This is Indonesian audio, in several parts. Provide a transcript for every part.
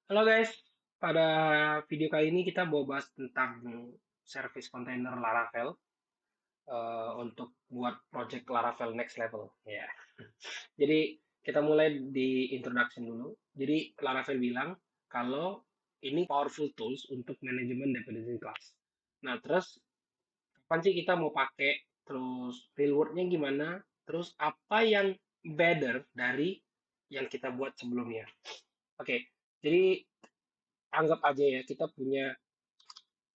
Halo guys, pada video kali ini kita mau bahas tentang service container Laravel untuk buat project Laravel next level. Ya, jadi kita mulai di introduction dulu. Jadi Laravel bilang kalau ini powerful tools untuk manajemen dependency class. Nah, terus kapan sih kita mau pakai? Terus rewardnya gimana? Terus apa yang better dari yang kita buat sebelumnya? Oke, jadi anggap aja ya kita punya.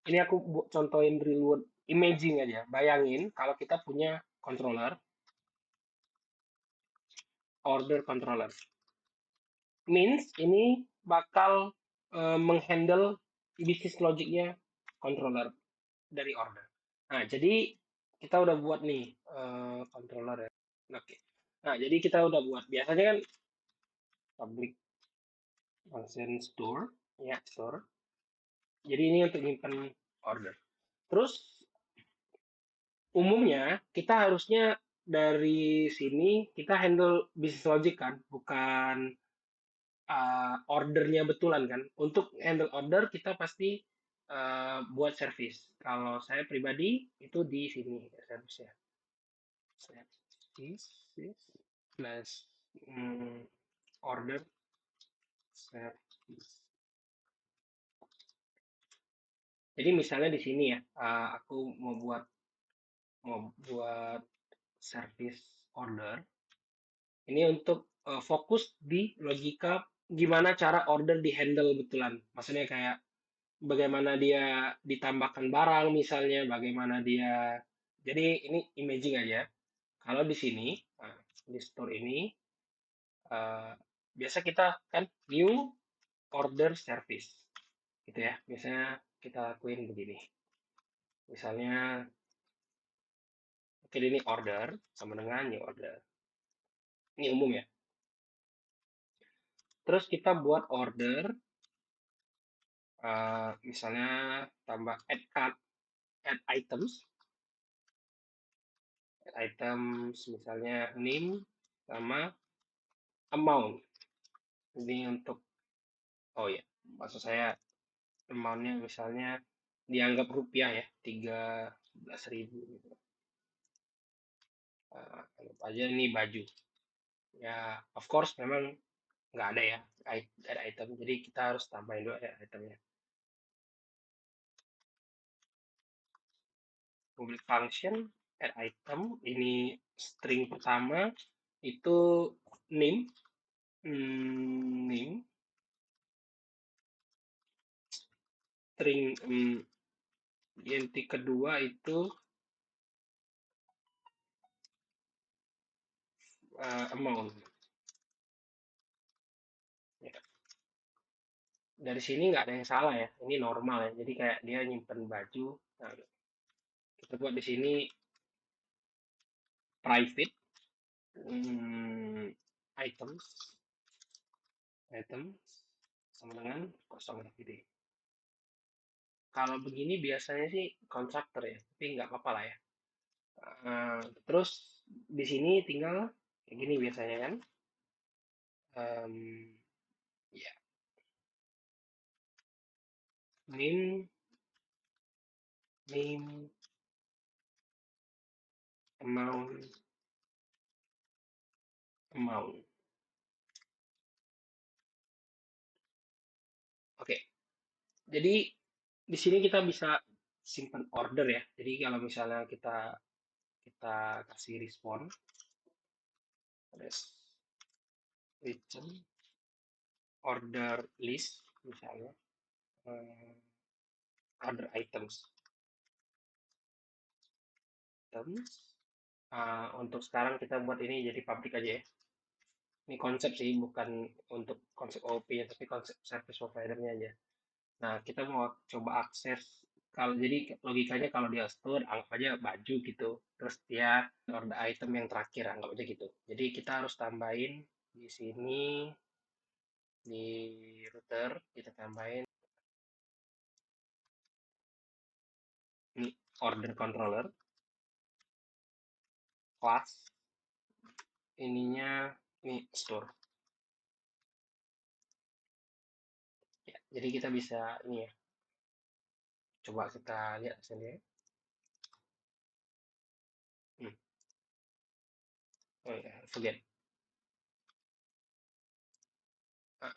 Ini aku contohin real world imaging aja. Bayangin kalau kita punya controller, order controller. Means ini bakal menghandle business logicnya controller dari order. Nah, jadi kita udah buat nih controller ya. Oke. Nah, jadi kita udah buat. Biasanya kan public function store, ya store. Jadi ini untuk nyimpan order. Terus umumnya kita harusnya dari sini kita handle business logic kan, bukan ordernya betulan kan. Untuk handle order kita pasti buat service. Kalau saya pribadi itu di sini service-nya. Service plus order service. Jadi misalnya di sini ya, aku mau buat service order. Ini untuk fokus di logika gimana cara order di-handle betulan. Maksudnya kayak bagaimana dia ditambahkan barang misalnya, bagaimana dia. Jadi ini imaging aja. Kalau di sini, nah, di store ini, eh, biasa kita kan new order service. Gitu ya. Biasanya kita lakuin begini. Misalnya, oke ini order, sama dengan new order. Ini umum ya. Terus kita buat order, misalnya tambah add card, add items misalnya name sama amount. Ini untuk, oh ya, maksud saya amountnya misalnya dianggap rupiah ya, 13.000 gitu. Anggap aja ini baju. Ya, of course memang nggak ada ya, ada item. Jadi kita harus tambahin dulu ya itemnya. Public function, add item, ini string pertama, itu name, name, string inti kedua itu amount. Ya. Dari sini nggak ada yang salah ya, ini normal ya. Jadi kayak dia nyimpen baju. Nah, kita buat di sini private items, items sama dengan kosong gede. Kalau begini biasanya sih constructor ya, tapi nggak apa-apa lah ya. Terus di sini tinggal kayak gini biasanya kan. Em, ya, name, name, amount, amount. Oke, jadi di sini kita bisa simpan order ya. Jadi kalau misalnya kita kita kasih respon, return order list misalnya, eh, order items. Untuk sekarang kita buat ini jadi public aja ya. Ini konsep sih, bukan untuk konsep OP ya, tapi konsep service providernya aja. Nah, kita mau coba akses. Kalau jadi logikanya kalau dia store, anggap aja baju gitu. Terus dia order item yang terakhir, anggap aja gitu. Jadi kita harus tambahin di sini di router kita tambahin ini order controller class ininya ini store Jadi kita bisa ini ya, coba kita lihat hasilnya. Hmm. Oh ya, forget. Ah,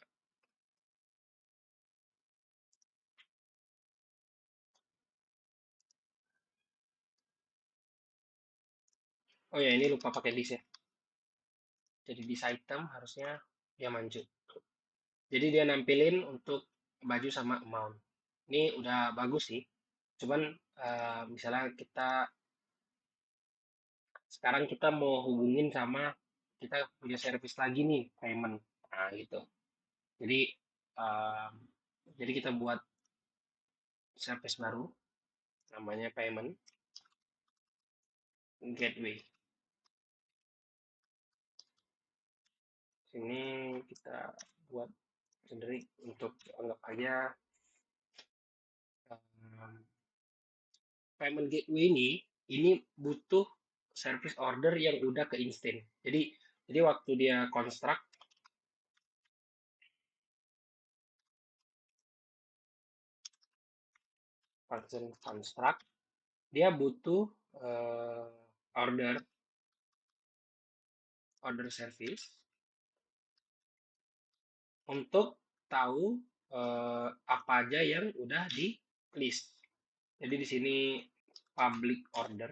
oh ya, ini lupa pakai list ya. Jadi di item harusnya dia maju. Jadi dia nampilin untuk baju sama amount. Ini udah bagus sih. Cuman misalnya kita sekarang kita mau hubungin sama kita punya service lagi nih payment. Nah, gitu. Jadi eh, jadi kita buat service baru namanya payment gateway. Sini kita buat sendiri untuk anggap aja eh, payment gateway ini butuh service order yang udah ke instant. Jadi waktu dia construct function construct dia butuh eh, order order service untuk tahu apa aja yang udah di list. Jadi di sini public order.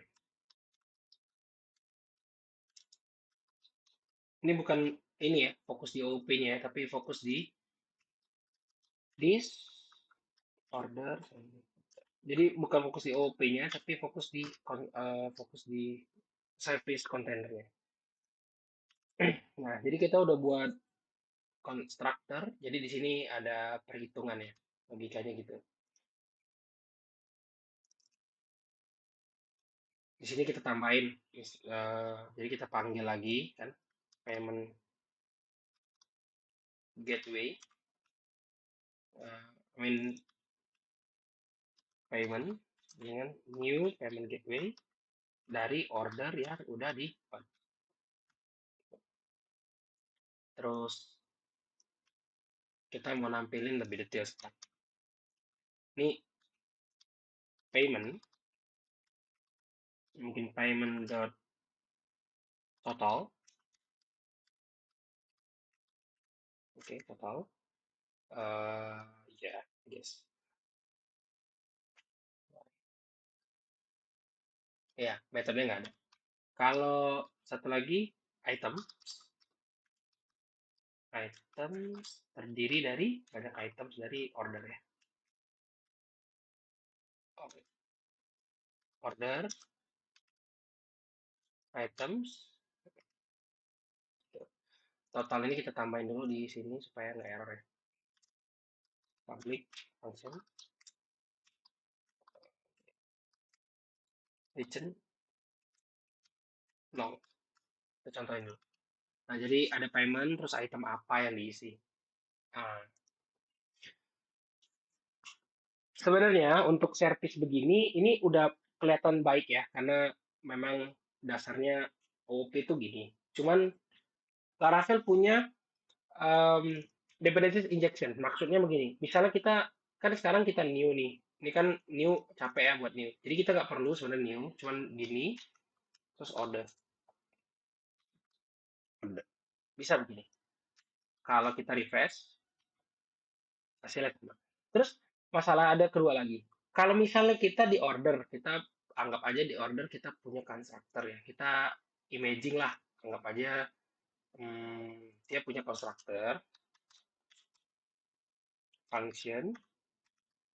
Ini bukan ini ya, fokus di OP-nya, tapi fokus di this order. Jadi bukan fokus di OP-nya, tapi fokus di service containernya. Nah, jadi kita udah buat constructor. Jadi di sini ada perhitungannya, logikanya gitu. Di sini kita tambahin, jadi kita panggil lagi kan payment gateway, I mean payment dengan new payment gateway dari order yang udah di terus kita mau nampilin lebih detail sekarang. Ini payment, mungkin payment dot total, oke total, ya yes, ya metodenya nggak ada. Kalau satu lagi item, item terdiri dari banyak items dari order ya. Oke, order items total ini kita tambahin dulu di sini supaya nggak error ya. Public function return long. Kita contohin dulu. Nah, jadi ada payment terus item apa yang diisi. Nah, sebenarnya untuk service begini ini udah kelihatan baik ya karena memang dasarnya OOP itu gini. Cuman Laravel punya um, dependencies injection. Maksudnya begini. Misalnya kita kan sekarang kita new nih. Ini kan new capek ya buat new. Jadi kita nggak perlu sebenarnya new, cuman gini terus order. Bisa begini. Kalau kita refresh hasilnya sama. Terus masalah ada kedua lagi. Kalau misalnya kita di order, kita anggap aja di order kita punya constructor ya. Kita imaging lah, anggap aja dia punya constructor, function,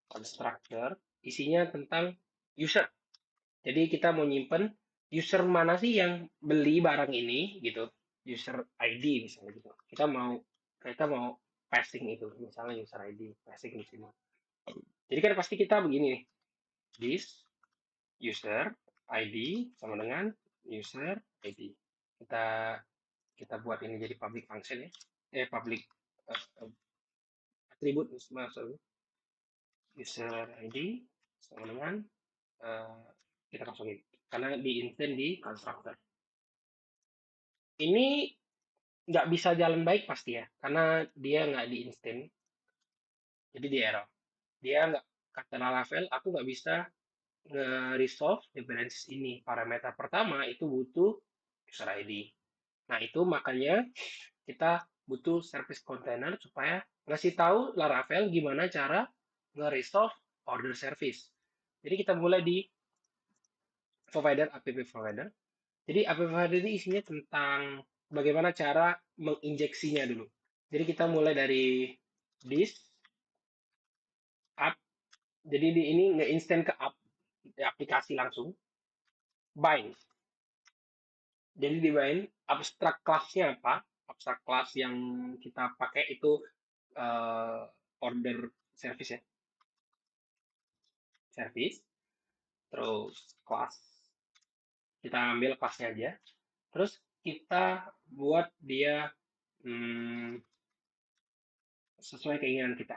constructor, isinya tentang user. Jadi kita mau nyimpen user mana sih yang beli barang ini gitu, user ID misalnya gitu. Kita mau passing itu, misalnya user ID passing di sini. Jadi kan pasti kita begini nih, this user ID sama dengan user ID. Kita kita buat ini jadi public function ya. Public uh, attribute maksudnya user ID sama dengan uh, kita kosongin karena di intent di constructor. Ini nggak bisa jalan baik pasti ya karena dia nggak di instant. Jadi di error. Dia nggak, kata Laravel, aku nggak bisa nge-resolve dependencies ini. Parameter pertama itu butuh user ID. Nah, itu makanya kita butuh service container supaya ngasih tahu Laravel gimana cara nge-resolve order service. Jadi kita mulai di provider, app provider. Jadi app provider ini isinya tentang bagaimana cara menginjeksinya dulu. Jadi kita mulai dari this app. Jadi ini nge-instant ke app, aplikasi langsung. Bind. Jadi di bind, abstrak kelasnya apa? Abstrak kelas yang kita pakai itu uh, order service ya, service. Terus kelas, kita ambil kelasnya aja. Terus kita buat dia sesuai keinginan kita.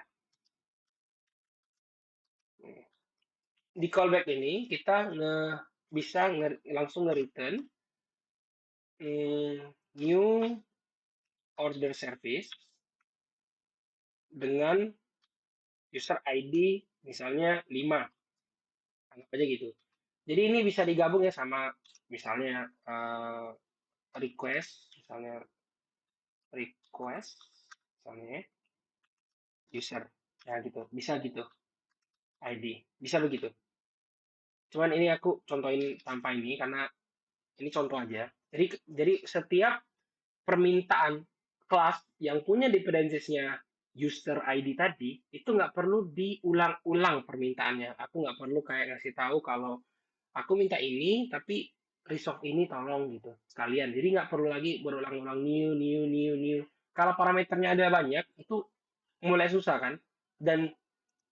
Di callback ini kita bisa langsung nge-return new order service dengan user ID misalnya 5, anggap aja gitu. Jadi ini bisa digabung ya sama misalnya request, misalnya request, misalnya user, ya gitu, bisa gitu, ID, bisa begitu. Cuman ini aku contohin tanpa ini karena ini contoh aja. Jadi setiap permintaan kelas yang punya dependencies-nya user ID tadi itu nggak perlu diulang-ulang permintaannya. Aku nggak perlu kayak ngasih tahu kalau aku minta ini tapi resolve ini tolong gitu sekalian. Jadi nggak perlu lagi berulang-ulang new. Kalau parameternya ada banyak itu mulai susah kan. Dan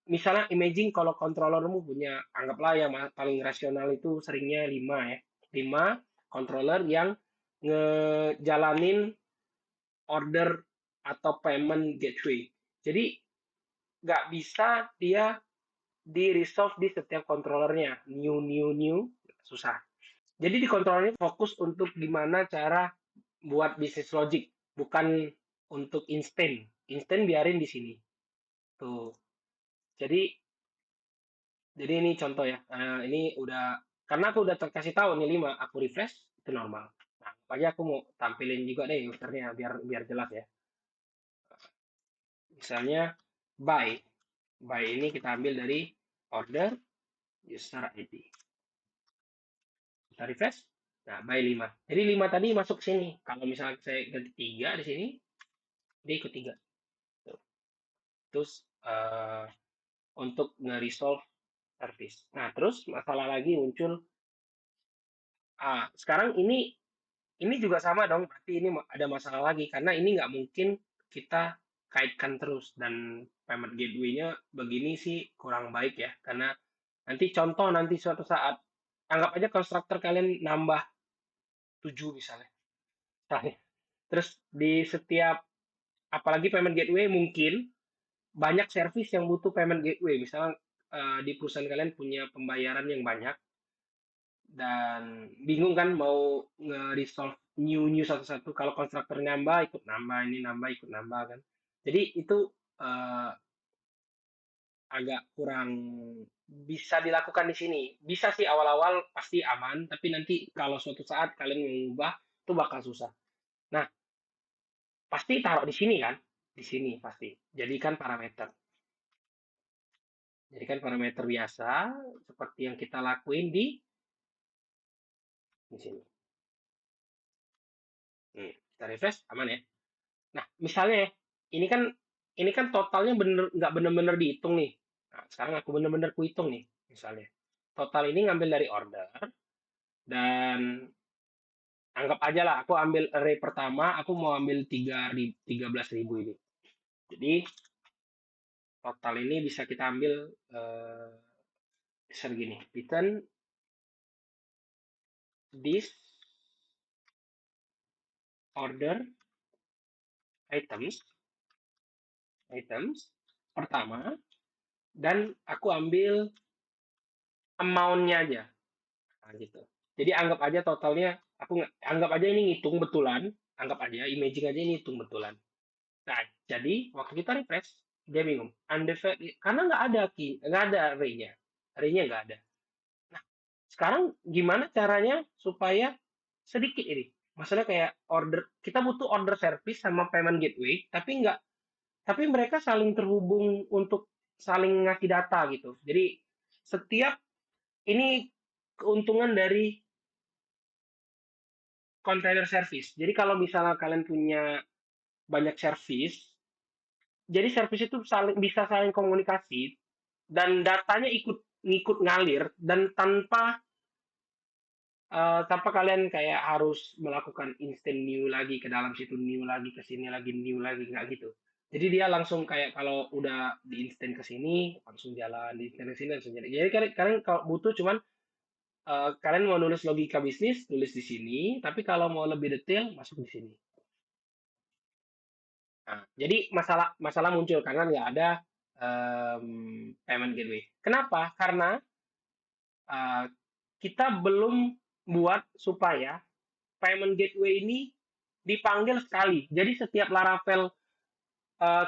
misalnya imagine kalau controllermu punya, anggaplah yang paling rasional itu seringnya 5 ya. 5 controller yang ngejalanin order atau payment gateway. Jadi nggak bisa dia di resolve di setiap controllernya. New, susah. Jadi di controller ini fokus untuk gimana cara buat bisnis logic, bukan untuk instant. Instant biarin di sini. Tuh. Jadi jadi ini contoh ya. Ini udah, karena aku udah terkasih tahu nih 5, aku refresh itu normal. Nah, pagi aku mau tampilin juga deh usernya biar biar jelas ya. Misalnya buy. Buy ini kita ambil dari order user ID. Kita refresh. Nah, buy 5. Jadi 5 tadi masuk sini. Kalau misalnya saya ganti 3 di sini, dia ikut 3. Tuh. Terus untuk nge-resolve service. Nah, terus masalah lagi muncul. Sekarang ini juga sama dong, berarti ini ada masalah lagi karena ini nggak mungkin kita kaitkan terus dan payment gateway-nya begini sih kurang baik ya, karena nanti suatu saat anggap aja konstruktor kalian nambah 7 misalnya. Terus di setiap, apalagi payment gateway mungkin banyak service yang butuh payment gateway, misalnya di perusahaan kalian punya pembayaran yang banyak dan bingung kan mau nge-resolve new satu-satu. Kalau konstruktor nambah ikut nambah, ini nambah ikut nambah kan, jadi itu eh, agak kurang bisa dilakukan di sini. Bisa sih awal-awal pasti aman, tapi nanti kalau suatu saat kalian mengubah itu bakal susah. Nah, pasti taruh di sini kan, di sini pasti jadikan parameter biasa seperti yang kita lakuin di sini. Kita refresh aman ya. Nah, misalnya ya, ini kan ini kan totalnya nggak bener-bener dihitung nih. Nah, sekarang aku bener-bener kuhitung nih, misalnya. Total ini ngambil dari order dan anggap aja lah aku ambil array pertama, aku mau ambil 13.000 ini. Jadi total ini bisa kita ambil segini. Return this order items items pertama dan aku ambil amount-nya aja. Nah, gitu. Jadi anggap aja totalnya, anggap aja ini ngitung betulan, anggap aja imaging aja ini hitung betulan. Nah, jadi waktu kita refresh Dia bingung. Undefined karena nggak ada key, nggak ada array-nya. Array-nya nggak ada. Nah, sekarang gimana caranya supaya sedikit ini? Maksudnya kayak order, kita butuh order service sama payment gateway, tapi mereka saling terhubung untuk saling ngasih data gitu. Jadi setiap ini keuntungan dari container service. Jadi kalau misalnya kalian punya banyak service, jadi service itu bisa saling komunikasi dan datanya ngikut ngalir dan tanpa kalian kayak harus melakukan instant new lagi ke dalam situ, new lagi ke sini lagi, new lagi nggak gitu. Jadi dia langsung kayak kalau udah di instant ke sini langsung jalan, di instant ke sini langsung jalan. Jadi kalian kalau butuh cuman kalian mau nulis logika bisnis tulis di sini, tapi kalau mau lebih detail masuk di sini. Nah, jadi masalah masalah muncul karena nggak ada payment gateway. Kenapa? Karena uh, kita belum buat supaya payment gateway ini dipanggil sekali. Jadi setiap Laravel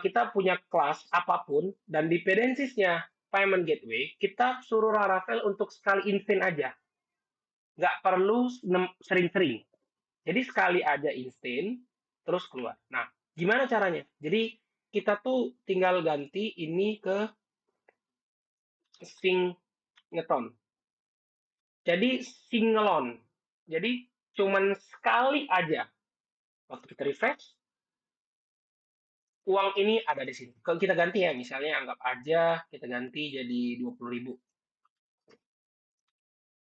kita punya kelas apapun dan dependensiesnya payment gateway, kita suruh Laravel untuk sekali instant aja. Nggak perlu sering-sering. Jadi sekali aja instant, terus keluar. Nah, gimana caranya? Jadi kita tuh tinggal ganti ini ke singleton. Jadi singelon. Jadi cuman sekali aja. Waktu kita refresh, uang ini ada di sini. Kalau kita ganti ya, misalnya anggap aja kita ganti jadi 20.000.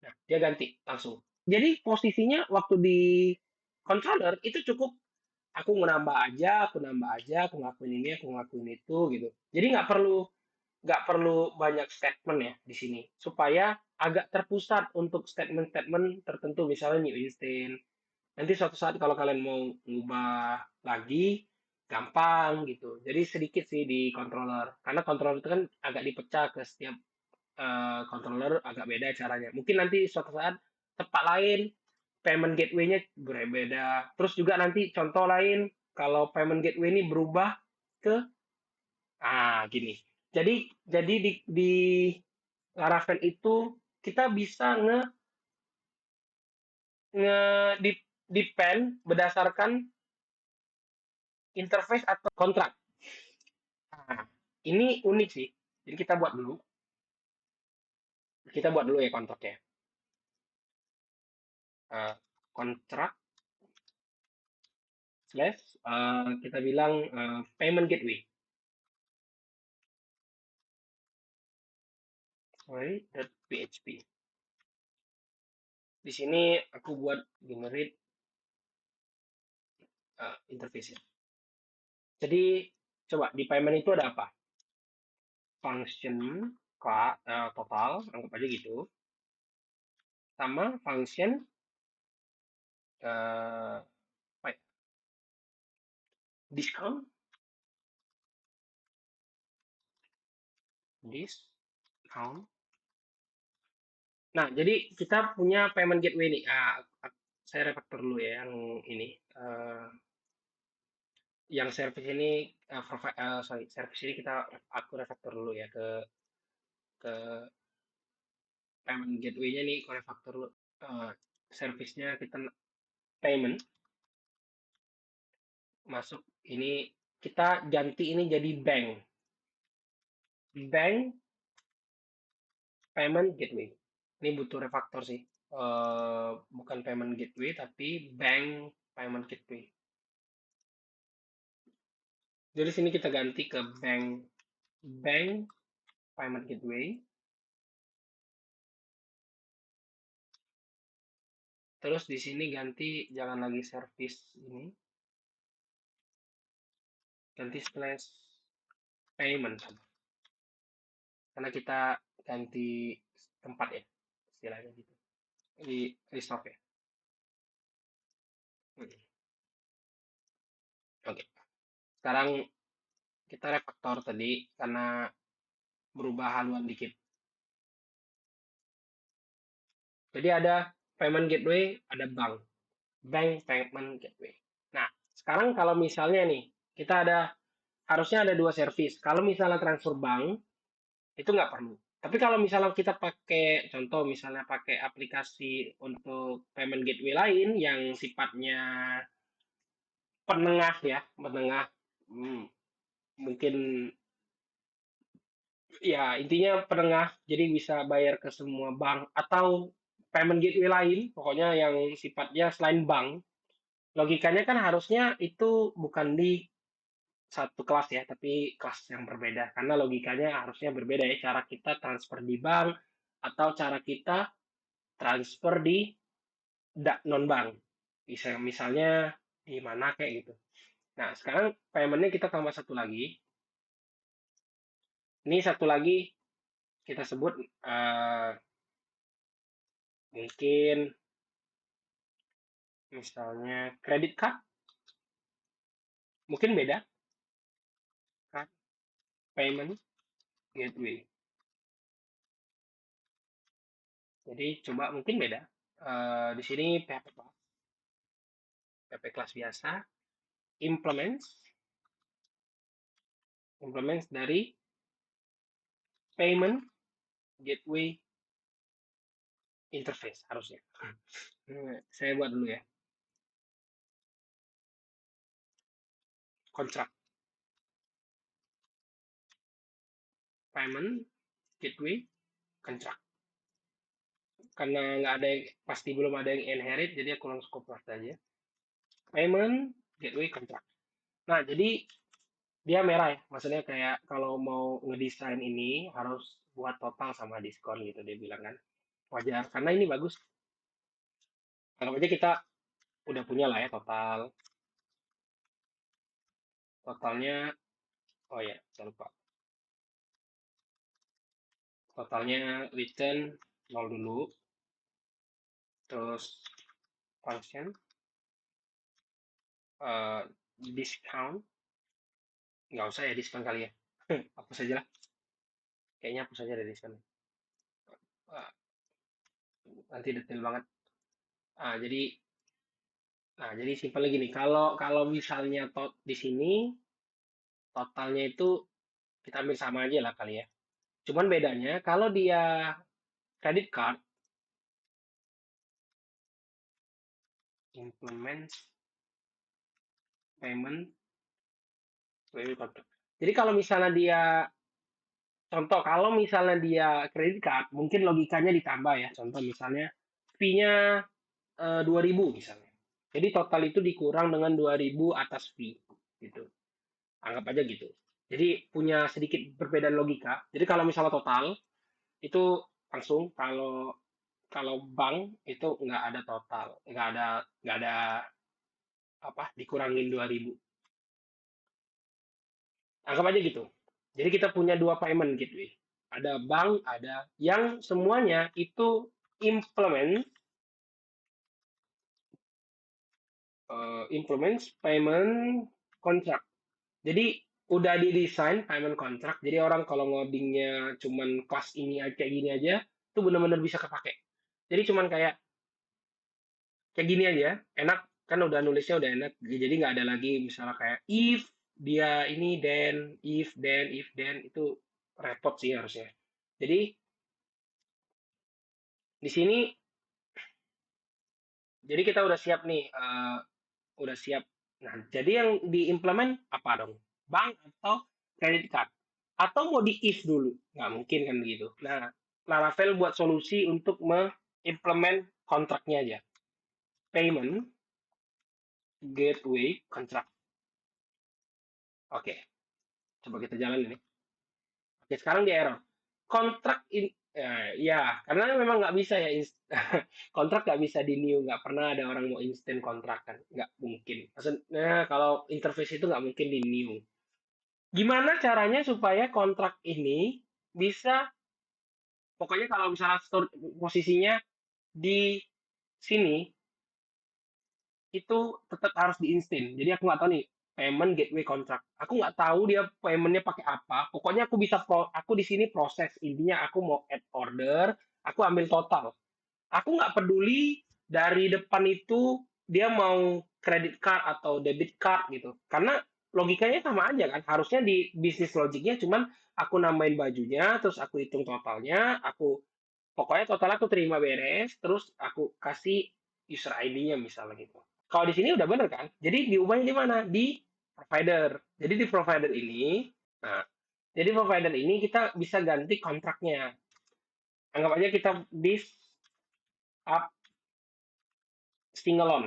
Nah, dia ganti langsung. Jadi posisinya waktu di controller itu cukup aku nambah aja, aku ngelakuin ini, aku ngelakuin itu gitu. Jadi nggak perlu banyak statement ya di sini supaya agak terpusat untuk statement-statement tertentu misalnya new instant. Nanti suatu saat kalau kalian mau ngubah lagi gampang gitu. Jadi sedikit sih di controller karena controller itu kan agak dipecah ke setiap controller agak beda caranya. Mungkin nanti suatu saat tempat lain payment gateway-nya berbeda. Terus juga nanti contoh lain kalau payment gateway ini berubah ke gini. Jadi di Laravel itu kita bisa nge depend berdasarkan interface atau kontrak. Nah, ini unik sih. Jadi kita buat dulu. Kita buat dulu ya kontraknya. Kontrak slash kita bilang payment gateway. Sorry.php. Di sini aku buat generate interface ya. Jadi coba di payment itu ada apa? Function total, anggap aja gitu. Sama function apa ya? Discount. Discount. Nah, jadi kita punya payment gateway nih. Saya refactor dulu ya yang ini. Yang service ini, service ini aku refactor dulu ya ke payment gateway-nya nih, aku refactor dulu. Service-nya kita payment masuk ini kita ganti ini jadi bank payment gateway. Ini butuh refactor sih. Bukan payment gateway tapi bank payment gateway. Jadi sini kita ganti ke bank payment gateway. Terus di sini ganti jangan lagi service ini. Ganti slash payment karena kita ganti tempat ya istilahnya gitu di restore ya. Oke, sekarang kita refactor tadi karena berubah haluan dikit. Jadi ada payment gateway, ada bank payment gateway. Nah, sekarang kalau misalnya nih kita ada harusnya ada dua service. Kalau misalnya transfer bank, itu nggak perlu. Tapi kalau misalnya kita pakai, contoh misalnya pakai aplikasi untuk payment gateway lain yang sifatnya penengah ya, menengah, hmm, mungkin ya intinya penengah, jadi bisa bayar ke semua bank atau payment gateway lain, pokoknya yang sifatnya selain bank. Logikanya kan harusnya itu bukan di satu kelas ya, tapi kelas yang berbeda. Karena logikanya harusnya berbeda ya, cara kita transfer di bank atau cara kita transfer di non-bank. Misalnya di mana kayak gitu. Nah, sekarang paymentnya kita tambah satu lagi. Ini satu lagi kita sebut mungkin misalnya credit card, mungkin beda kan payment gateway. Jadi coba mungkin beda. Di sini PP kelas biasa, implements, implements dari payment gateway interface harusnya. Saya buat dulu ya. Kontrak payment gateway kontrak. Karena nggak ada yang, pasti belum ada yang inherit, jadi aku langsung copy aja. Payment gateway kontrak. Nah, jadi dia merah ya. Maksudnya kayak kalau mau ngedesain ini harus buat total sama diskon gitu dia bilang kan. Wajar karena ini bagus. Anggap aja kita udah punya lah ya total. Totalnya, oh ya, jangan lupa. Totalnya return 0 dulu. Terus function eh, discount. Nggak usah ya diskon kali ya. Hapus saja lah. Kayaknya hapus saja dari diskon. Ah, nanti detail banget. Jadi jadi simpel lagi nih. Kalau kalau misalnya di sini totalnya itu kita ambil sama aja lah kali ya. Cuman bedanya kalau dia credit card implement payment contract. Jadi kalau misalnya dia contoh kalau misalnya dia credit card mungkin logikanya ditambah ya. Contoh misalnya fee-nya 2.000 misalnya. Jadi total itu dikurang dengan 2.000 atas fee gitu. Anggap aja gitu. Jadi punya sedikit perbedaan logika. Jadi kalau misalnya total itu langsung kalau kalau bank itu nggak ada total, nggak ada apa dikurangin 2.000. Anggap aja gitu. Jadi kita punya dua payment gateway. Ada bank, ada yang semuanya itu implement implements payment contract. Jadi udah didesain payment contract. Jadi orang kalau ngodingnya cuman kelas ini aja kayak gini aja, itu benar-benar bisa kepake. Jadi cuman kayak gini aja, enak kan udah nulisnya udah enak. Jadi nggak ada lagi misalnya kayak if dia ini then itu repot sih harusnya. Jadi di sini jadi kita udah siap nih, udah siap. Nah, jadi yang diimplement apa dong? Bank atau credit card? Atau mau di if dulu? Nggak mungkin kan begitu. Nah, Laravel buat solusi untuk mengimplement kontraknya aja. Payment gateway contract. Oke, coba kita jalan ini. Oke, sekarang di error. Kontrak ini, ya, karena memang nggak bisa ya, kontrak nggak bisa di new, nggak pernah ada orang mau instant kontrak kan, nggak mungkin. Maksudnya kalau interface itu nggak mungkin di new. Gimana caranya supaya kontrak ini bisa, pokoknya kalau misalnya posisinya di sini, itu tetap harus di instant. Jadi aku nggak tahu nih, payment gateway contract. Aku nggak tahu dia paymentnya pakai apa. Pokoknya aku di sini proses. Intinya aku mau add order, aku ambil total. Aku nggak peduli dari depan itu dia mau credit card atau debit card gitu. Karena logikanya sama aja kan. Harusnya di bisnis logiknya cuman aku nambahin bajunya, terus aku hitung totalnya, aku pokoknya total aku terima beres, terus aku kasih user ID-nya misalnya gitu. Kalau di sini udah bener kan? Jadi diubahnya di mana? Di provider. Jadi di provider ini, nah, jadi provider ini kita bisa ganti kontraknya. Anggap aja kita this up single on.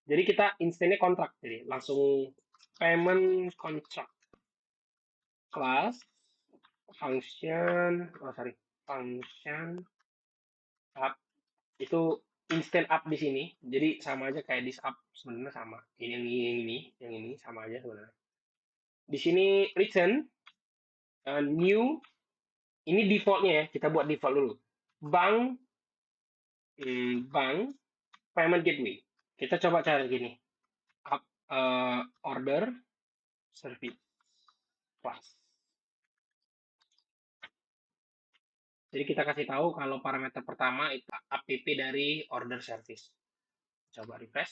Jadi kita instannya kontrak. Jadi langsung payment contract class function, oh sorry, function up itu instant up di sini. Jadi sama aja kayak this up sebenarnya sama. Ini sama aja sebenarnya. Di sini return new ini defaultnya ya. Kita buat default dulu. Bank bank payment gateway. Kita coba cari gini. Up order service class. Jadi kita kasih tahu kalau parameter pertama itu app dari order service. Coba refresh.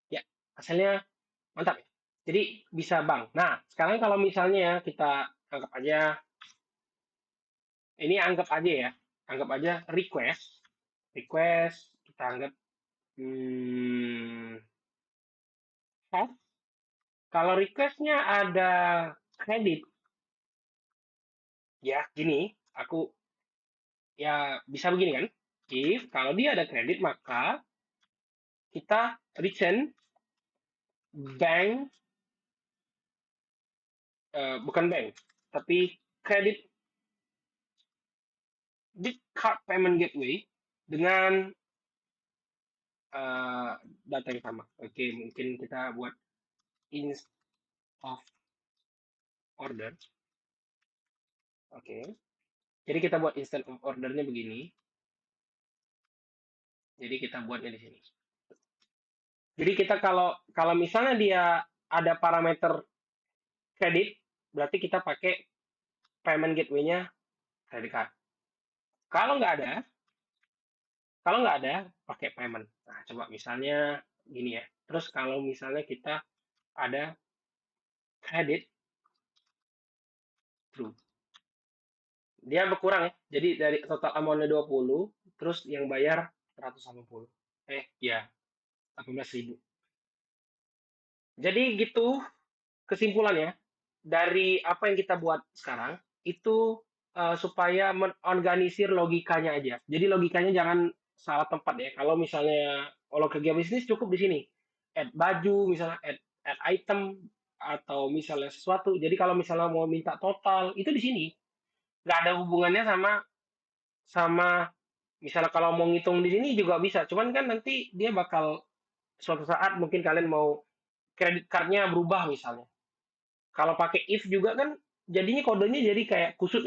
Ya, hasilnya mantap ya. Jadi bisa bank. Nah, sekarang kalau misalnya ya kita anggap aja, ini anggap aja ya, anggap aja request, request kita anggap have. Kalau requestnya ada kredit, ya gini, aku ya bisa begini kan. If kalau dia ada kredit maka kita return bank, bukan bank, tapi kredit di card payment gateway dengan eh, data yang sama. Oke, mungkin kita buat inst of order. Oke. Jadi kita buat instant of ordernya begini. Jadi kita buatnya di sini. Jadi kita kalau kalau misalnya dia ada parameter kredit, berarti kita pakai payment gateway-nya credit card. Kalau nggak ada, kalau nggak ada, pakai payment. Nah, coba misalnya gini ya. Terus kalau misalnya kita ada kredit true, dia berkurang ya. Jadi dari total amount-nya 20, terus yang bayar 180. Ya, 18.000. Jadi gitu kesimpulannya dari apa yang kita buat sekarang itu supaya mengorganisir logikanya aja. Jadi logikanya jangan salah tempat ya. Kalau misalnya kalau kerja bisnis cukup di sini. Add baju, misalnya add item atau misalnya sesuatu. Jadi kalau misalnya mau minta total itu di sini. Nggak ada hubungannya sama sama misalnya kalau mau ngitung di sini juga bisa. Cuman kan nanti dia bakal suatu saat mungkin kalian mau kredit cardnya berubah misalnya. Kalau pakai if juga kan jadinya kodenya jadi kayak kusut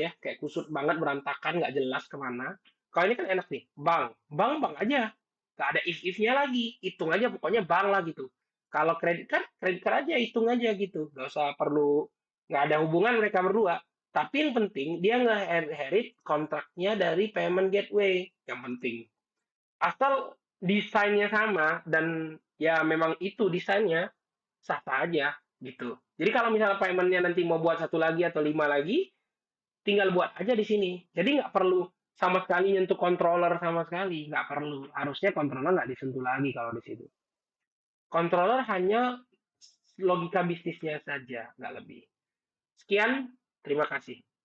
banget berantakan nggak jelas kemana. Kalau ini kan enak nih, bang aja, nggak ada if-ifnya lagi, hitung aja pokoknya bang lah gitu. Kalau kredit card aja hitung aja gitu, nggak usah perlu nggak ada hubungan mereka berdua. Tapi yang penting dia nge-inherit kontraknya dari payment gateway, yang penting. Asal desainnya sama dan ya memang itu desainnya sah-sah aja gitu. Jadi kalau misalnya paymentnya nanti mau buat satu lagi atau lima lagi, tinggal buat aja di sini. Jadi nggak perlu sama sekali nyentuh controller sama sekali, nggak perlu. Harusnya controller nggak disentuh lagi kalau di situ. Controller hanya logika bisnisnya saja, nggak lebih. Sekian, terima kasih.